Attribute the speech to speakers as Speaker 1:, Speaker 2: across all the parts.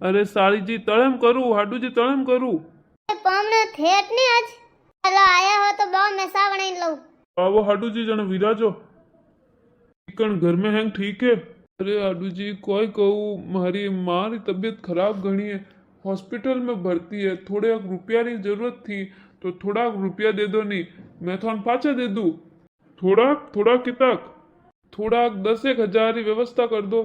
Speaker 1: अरे साली जी तळेम करूँ हाडू जी तळेम करूँ
Speaker 2: पामने थेट ने आज चलो आया हो तो बाव में सावण लो
Speaker 1: आवो हाडू जी जन विराजो कण घर में हैंग ठीक है। अरे हाडू जी कोई कहूँ मारी मारी तबीयत खराब घनी है हॉस्पिटल में भर्ती है थोड़े रुपया की जरूरत थी तो थोड़ा रुपया दे दो नहीं मैं थोड़ा पाचा दे दूँ थोड़ा थोड़ा कितक थोड़ा 10,000 की व्यवस्था कर दो।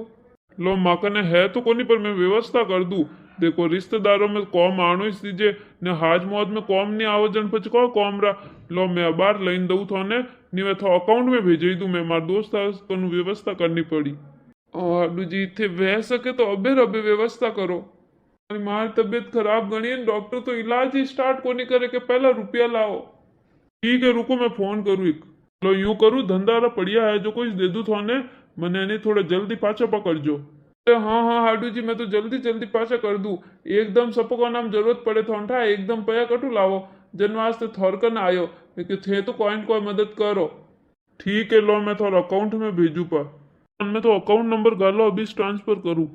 Speaker 1: लो माकने है तो कोनी पर मैं व्यवस्था कर दूँ। देखो रिश्तेदारों में कॉम आनो ही सीजे ने हाज मौज में कॉम नहीं आवो जन पछ को कॉम रा लो मैं बार लईन दऊँ थोने नी मैं थो अकाउंट में भेज दूँ मैं मार दोस्त को व्यवस्था करनी पड़ी। हाडू जी थे वह सके तो अबे रबे व्यवस्था करो मारी तबीयत खराब गणी है डॉक्टर तो इलाज ही स्टार्ट कोनी करे के पहला रुपया लाओ। ठीक है रुको मैं फोन करूँ एक लो यूं करूँ धंधा पड़िया है जो कुछ दे दूँ थोने मैंने नहीं थोड़ा जल्दी पाछा पकड़जो। हाँ हाँ हाडू जी मैं तो जल्दी जल्दी पाछा कर दूँ एकदम सबको का नाम जरूरत पड़े थोड़ा एकदम पया कटू लावो जन वास्ते थोरकन आयो थे तो कोई मदद करो। ठीक है लो मैं थोड़ा अकाउंट में भेजू पा मैं तो अकाउंट नंबर गालो अभी ट्रांसफर करूँ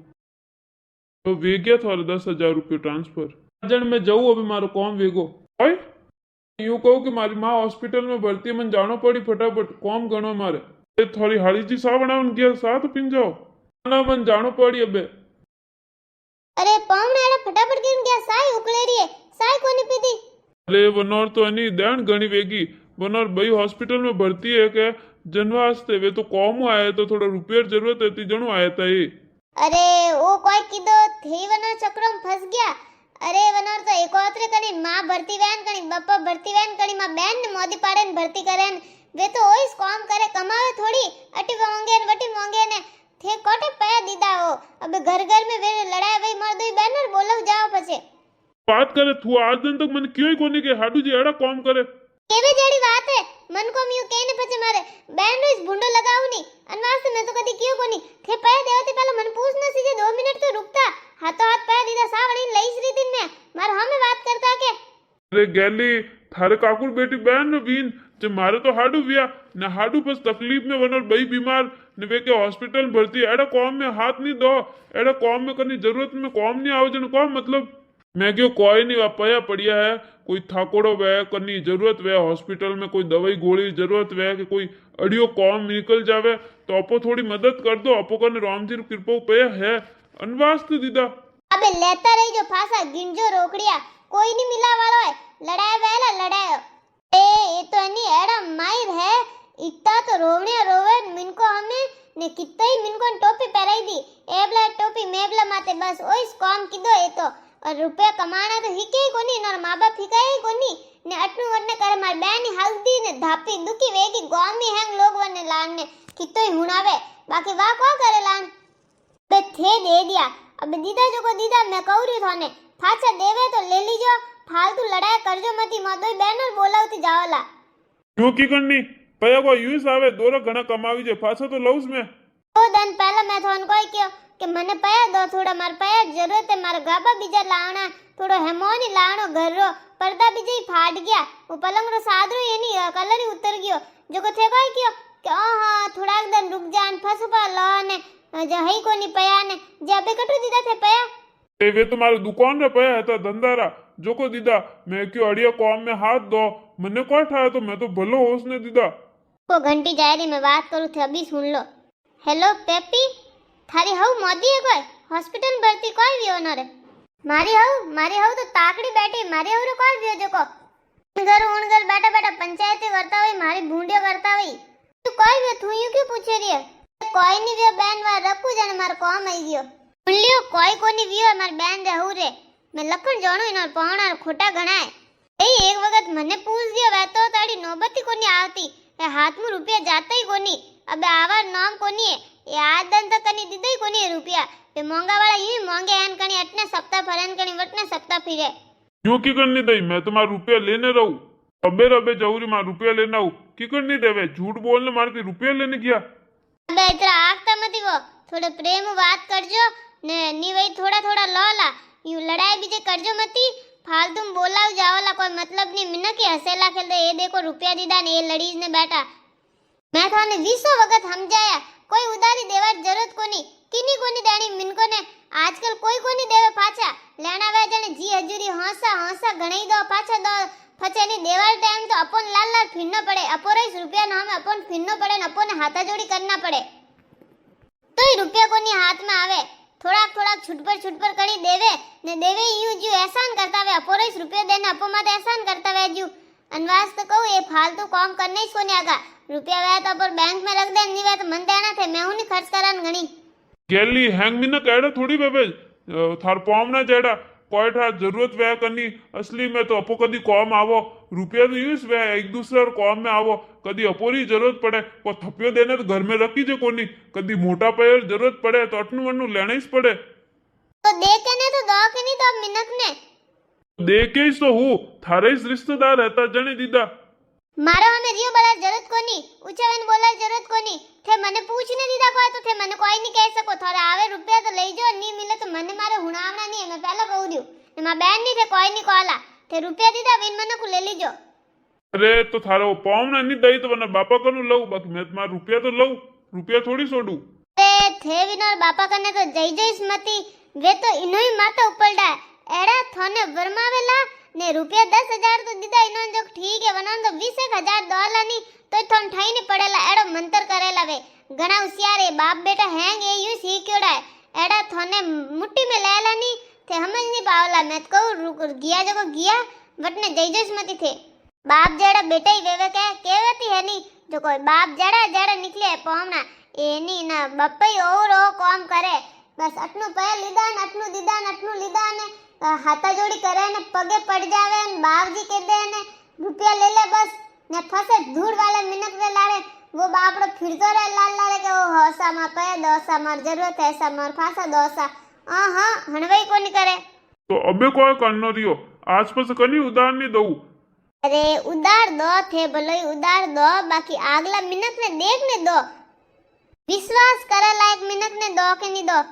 Speaker 1: तो वे गया थोड़ा 10,000 रुपये ट्रांसफर जन मैं जाऊँ अभी मारो कौन वेगो ओए यूं कहूँ कि मारी माँ हॉस्पिटल में भर्ती है मन जानो पड़ी फटाफट कौम गणो मारे थोड़ी हाड़ी जी सा बनावन गया सा तो पिन जाओ ना मन जानो पड़ी अबे।
Speaker 2: अरे पामने अरे फटाफट गिन गया साई उकले रही है साई कोनी पीती
Speaker 1: अरे बनोर तो नहीं ध्यान गणी वेगी बनोर भाई हॉस्पिटल में भर्ती है क्या जनवास्ते वे तो कौम आया तो थोड़ा रुपये जरूरत है ती जणु आया था ये।
Speaker 2: अरे वो कोई किदो थी वनर चक्रों में फंस गया अरे वनर तो एकोत्रे करी मां भर्ती वैन करी बप्पा भर्ती वैन करी मां बहन ने मोदी पाड़े ने भर्ती करेन वे तो ओइस काम करे कमावे थोड़ी अटी मोंगे ने वटी मोंगे ने थे कोटे पया दीदा हो अबे घर घर में वे लड़ाई वही मर दो बैनर बोलो जाओ पछे
Speaker 1: बात करे तू आज दिन तक मन क्यों ही कोनी के हाडू जी एड़ा काम करे
Speaker 2: केवे जेडी बात है मन को म्यू कहने पछे मारे बैन रोज भुंडो लगाऊ नी अनवास से मैं तो कदी क्यों कोनी थे पया देवती पहले मन पूछना सीधे 2 मिनट तो रुकता हाथों हाथ पया दीदा सावणी लईस री दिन में मार हमें बात करता के
Speaker 1: अरे गैली थारे काकुर बेटी बहन ने बीन जो मारे तो हाडू विया न हाडू बस तकलीफ में बनोर बई बीमार ने वे के हॉस्पिटल भर्ती एड़ा कौम में हाथ नहीं दो एड़ा कौम में करनी जरूरत में कौम नहीं आओ जन कौम मतलब मैं क्यों कोई नहीं वापया पड़िया है कोई थाकोड़ो वह करनी जरूरत वह हॉस्पिटल में कोई दवाई गोली जरूरत वह कि कोई अड़ियो कौम निकल जावे तो अपो थोड़ी मदद कर दो अपो कने राम जी कृपा पया है अनवास्त दीदा
Speaker 2: अबे लेता रही जो फासा गिनजो रोकड़िया कोई नहीं मिला वालो है लड़ाए वेला लड़ायो ए ये तो नहीं एड़ा मायर है इतना तो रोवणिया रोवे मिनको हमें ने कितना ही मिनको टोपी पहराई दी एबला टोपी मेबला माते बस ओइस काम किदो ए तो और रुपया कमाना तो हिके ही कोनी नर माँ बाप हिकाए ही कोनी ने अटनु वटने करे मार बहनी हल्दी ने धापी दुखी वेगी गोमी हैंग लोग वने लान ने कितो ही हुनावे बाकी वाह को करे लान बे थे दे दिया अब दीदा जो को दीदा मैं कहू रही थाने थाचा देवे तो ले लीजो फालतू लड़ाई करजो मती मदोई बैनर बोलावती जावला
Speaker 1: क्यों की करनी पया को यूज आवे दोरो घना कमावी जे पाछो तो लउस में
Speaker 2: दो दिन पहले मैं थान कोई क्यों कि मने पया दो थोड़ा मार पया जरूरत है मार गाबा बीजा लावना थोड़ो हेमोनी लावनो घर रो पर्दा बीजे फाट गया वो पलंग रो सादरो ये नहीं कलर ही उतर गयो जो को थे कोई क्यों कि हां थोड़ा दिन रुक जान फसपा लो ने जही कोनी पया ने जबे कटू दीदा थे पया
Speaker 1: ए वे तुम्हारे दुकान रे पया है तो धंधारा जो को दीदा मैं क्यों अड़िया कौम में हाथ दो मने को ठाया तो मैं तो भलो होश ने दीदा
Speaker 2: को घंटी जाए रही मैं बात करूं थे अभी सुन लो हेलो पेपी थारी हऊ मोदी है कोई हॉस्पिटल भर्ती कोई भी होना रे मारी हऊ तो ताकड़ी बैठी मारी हऊ रे कोई भी हो जो को उन घर बैठा बैठा पंचायती करता हुई मारी भूंडियो करता हुई तू कोई भी तू यूं क्यों पूछे रही है कोई नहीं वियो बहन वा रखू जने मार कॉम आई गयो बोलियो कोई कोनी वियो मार बहन रहू रे मैं लखन जाणू इना पौणा खोटा गणाए ए एक वक्त मने पूछ दियो वे तो ताड़ी नौबती कोनी आवती ए हाथ में रुपया जाता ही कोनी अबे आवा नाम कोनी है ये आदन तक कनी दीदे ही कोनी रुपया पे मोंगा वाला यूं मोंगे हन कनी अटने सप्ताह फरन कनी वटने सप्ताह फिरे
Speaker 1: क्यों की करनी दई मैं तुम्हारा रुपया लेने रहूं अबे रबे जरूरी मार रुपया लेना हूं की करनी देवे झूठ बोलने मारती रुपया लेने गया
Speaker 2: अबे इतना आगता मती वो थोड़े प्रेम बात करजो ने नी वही थोड़ा थोड़ा लौला यूं लड़ाई बीजे करजो मती फालतू में बोलाव जावला कोई मतलब नहीं मिना के हसेला खेलते ये देखो रुपया दीदा ने ये लड़ीज ने बैठा मैं थाने 20 वक्त समझाया कोई उधारी देवा जरूरत कोनी किनी कोनी देनी मिनको ने आजकल कोई कोनी देवे पाछा होसा गणई दो पाछा दो फचेनी देवाल टाइम तो अपन लाल लाल फिरना पड़े अपो रईस रुपया ना हमें अपन फिरनो पड़े ने अपन हाथा जोड़ी करना पड़े तो ही रुपया कोनी हाथ में आवे થોડાક છૂટ પર કરી દેવે ને દેવે યુ જો એહસાન કરતા વે अपो रईस रुपया देने अपो माते एहसान करता वे जो अनवास तो कहूं ये फालतू काम करने ही कोनी आगा रुपया वे तो पर बैंक में रख दे नी वे तो मन देना थे मैं हूं नहीं खर्च करान गणी
Speaker 1: गेली हैंग मिन कहड़ा थोड़ी बेबे थार पॉम ना जेड़ा कोई ठा जरूरत वे करनी असली में तो अपो कदी कॉम आवो रुपया तो यूज वे एक दूसरे और कॉम में आवो कदी अपोरी जरूरत पड़े को थप्पियो देने तो घर में रखी जे कोनी कदी मोटा पैर जरूरत पड़े तो अटनु वनु लेना ही पड़े
Speaker 2: तो दे के ने तो दो के नहीं तो मिनक ने
Speaker 1: दे के ही तो हूँ थारे इस रिश्तेदार रहता जने दीदा
Speaker 2: मारो हमें रियो बड़ा जरूरत कोनी ऊंचावन बोला जरूरत कोनी थे मने पूछने दीदा कोई तो थे मने कोई नहीं कह सको थोड़ा आवे रुपया तो लई जो नहीं मिले तो मने मारे हुणावना नहीं है मैं पहला कहू दियो ने मां बहन नहीं थे कोई नहीं कोला थे रुपया दीदा विन मने को ले लीजो
Speaker 1: अरे तो थारो पॉम ना नहीं दई तो वना बापा कनु लऊ बाकी मैं तुम्हारा रुपया तो लऊ रुपया थोड़ी छोड़ू
Speaker 2: अरे थे विनोर बापा कने तो जय जय स्मति वे तो इनो ही माता उपलडा एड़ा थोने वर्मावेला ने रुपया 10,000 तो दीदा इनो जो ठीक है वना तो 20,000 डॉलर नहीं तो थोन ठाई नहीं पड़ेला एड़ो मंत्र करेला वे घणा होशियार है बाप बेटा हैंग ये यू सीखयोड़ा है एड़ा थोने मुट्ठी में लेला नहीं थे समझ नहीं पावला मैं तो कहूं गया जको गया वटने जय जय स्मति थे बाप जेड़ा बेटा ही वेवे केवती है नहीं जो कोई बाप जेड़ा जेड़ा निकले है पौमना एनी ना बप्पई और ओ काम करे बस अटनु पे लीदा ने अटनु दीदा ने अटनु लीदा ने हाथा जोड़ी करे ने पगे पड़ जावे ने बापजी कह दे ने रुपया ले ले बस ने फसे धूड़ वाले मिनट वे लारे वो बापड़ो फिरतो रहे लाल लारे के वो होसा मा पे दोसा मार जरूरत है सा मार फासा दोसा हां हणवई कोनी करे
Speaker 1: तो अबे कोई करनो रियो आसपास कनी उधार नहीं दऊ
Speaker 2: अरे उधार दो थे भले उधार दो बाकी आगला मिनट ने देख ने दो विश्वास करे लायक मिनट ने दो के नहीं दो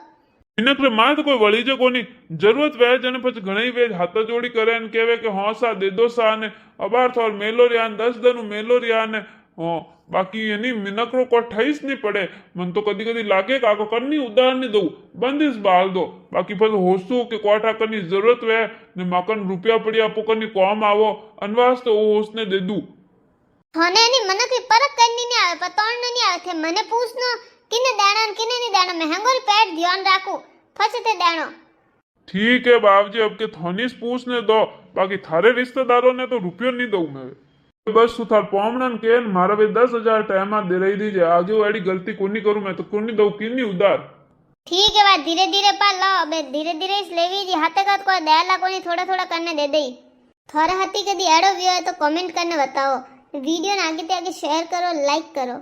Speaker 1: मिनट रे मां तो कोई वળી जे कोनी जरूरत वे जने પછી ઘણી વે હાથ જોડી કરે ને કહેવે કે હા સા દે દો સા ને અબાર થોર મેલો रिया 10 દનું મેલો रिया ने बाकी एनी मिनकरो को ठईस नहीं पड़े मन तो कदी कदी लागे कि आको करनी उधार नहीं दऊ बंदिश बाल दो बाकी फिर होसू के कोठा करनी जरूरत वे ने माकन रुपया पड़िया आपको करनी काम आवो अनवास तो वो उसने दे दू
Speaker 2: होने नहीं मन की परख करनी नहीं आवे पतोड़ नहीं आवे थे मने पूछनो किने देना किने नहीं देना मैं हंगोल पेट ध्यान राखू फसते देनो
Speaker 1: ठीक है बाबजी अब के थोनीस पूछने दो बाकी थारे रिश्तेदारों ने तो रुपयो नहीं दऊ मैं बस तू थार पॉमणन के मारा वे 10,000 टाइम दे रही दीजिए आगे वाली गलती कोनी करूं मैं तो कोनी दऊ किनी उधार
Speaker 2: ठीक है बात धीरे धीरे पा लो अबे धीरे धीरे इस लेवी जी हाथे का कोई दयाला कोनी थोड़ा थोड़ा करने दे देई थोड़ा हती कदी एड़ो व्यू है तो कमेंट करने बताओ वीडियो ने आगे ते आगे शेयर करो लाइक करो।